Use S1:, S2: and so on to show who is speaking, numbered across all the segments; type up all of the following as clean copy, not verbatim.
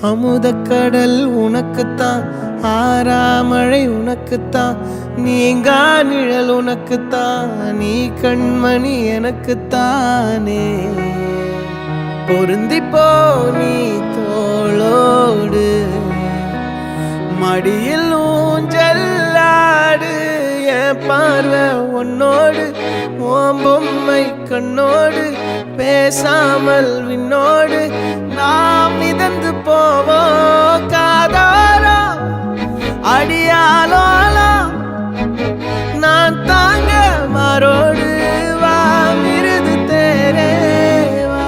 S1: அமுதக்கடல் உனக்குத்தான், ஆறாமழை உனக்குத்தான், நீங்கா நிழல் உனக்குத்தான், நீ கண்மணி எனக்குத்தானே. பொருந்திப்போ நீ தோளோடு, மடியில் ஊஞ்சல்லாடு, என் பார்வை உன்னோடு, ஓம் பொம்மை கண்ணோடு, பேசாமல் விண்ணோடு நாம் மிதந்து போவோம் காதாரோ அடியாலோலோ. நான் தாங்க மாறோடு வா மிருது தேரே வா.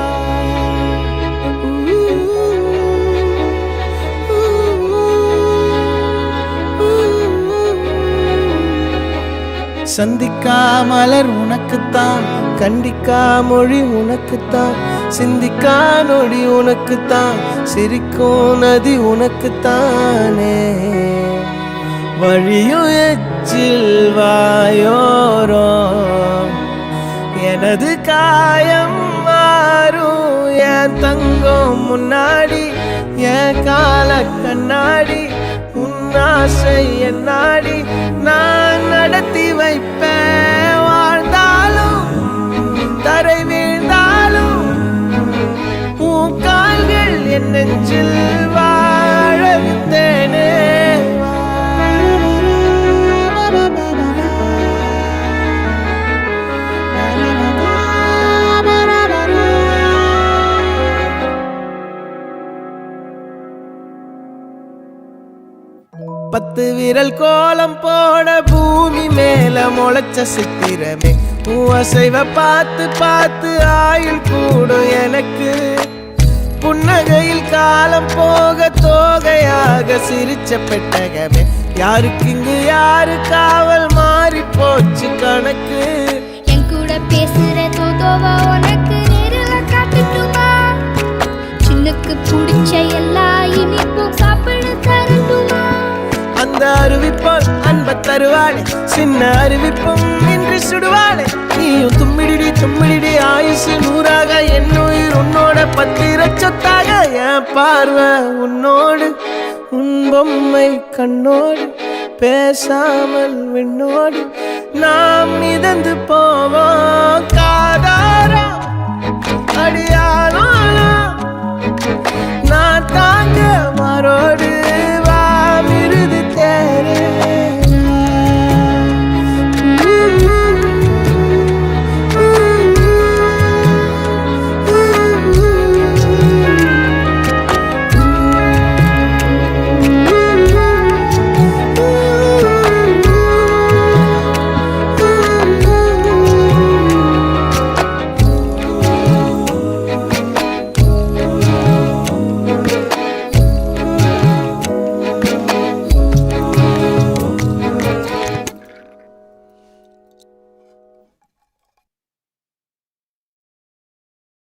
S1: சந்திக்கா மலர் உனக்குத்தான், கண்டிக்கா மொழி உனக்குத்தான், சிந்திக்கா நொடி உனக்குத்தான், சிரிக்கும் நதி உனக்குத்தானே. வழியும் எச்சில் வாயோரோ எனது காயம் மாறும், என் தங்கம் முன்னாடி என் கால கண்ணாடி, உன்னாசை என்னாடி நான் நடத்தி வைப்பேன். வாழ்ந்தாலும் தரை வீழ்ந்தாலும் உன் கால்கள் என் நெஞ்சில் வாழ விட்டேனே. பத்து விரல் கோலம் போட பூமி மேல முளைச்ச சித்திரமே, அசைவ பார்த்து பார்த்து ஆயுள் கூடும் எனக்கு. புன்னகையில் காலம் போக தோகையாக சிரிச்ச பெட்டகமே, யாருக்கு இங்கு யாரு காவல் மாறி போச்சு கணக்கு.
S2: என் கூட பேசுற தோதோவா உனக்கு நேரில் காட்டுட்டுமா, சின்னுக்கு பிடிச்ச எல்லா இனிப்பும் சாப்பிட தரட்டுமா.
S1: அந்த அறிவிப்பால் அன்ப தருவாளே, சின்ன அறிவிப்பும் இன்று சுடுவாளே. நீயும் தும்மிடி தும்மிடி ஆயுசு நூறாக, என் உயிர் உன்னோட பத்திர சொத்தாக. என் பார்வை உன்னோடு, உன் பொம்மை கண்ணோடு, பேசாமல் விண்ணோடு நாம் மிதந்து போவோம் காதாரோ அடியாலோ.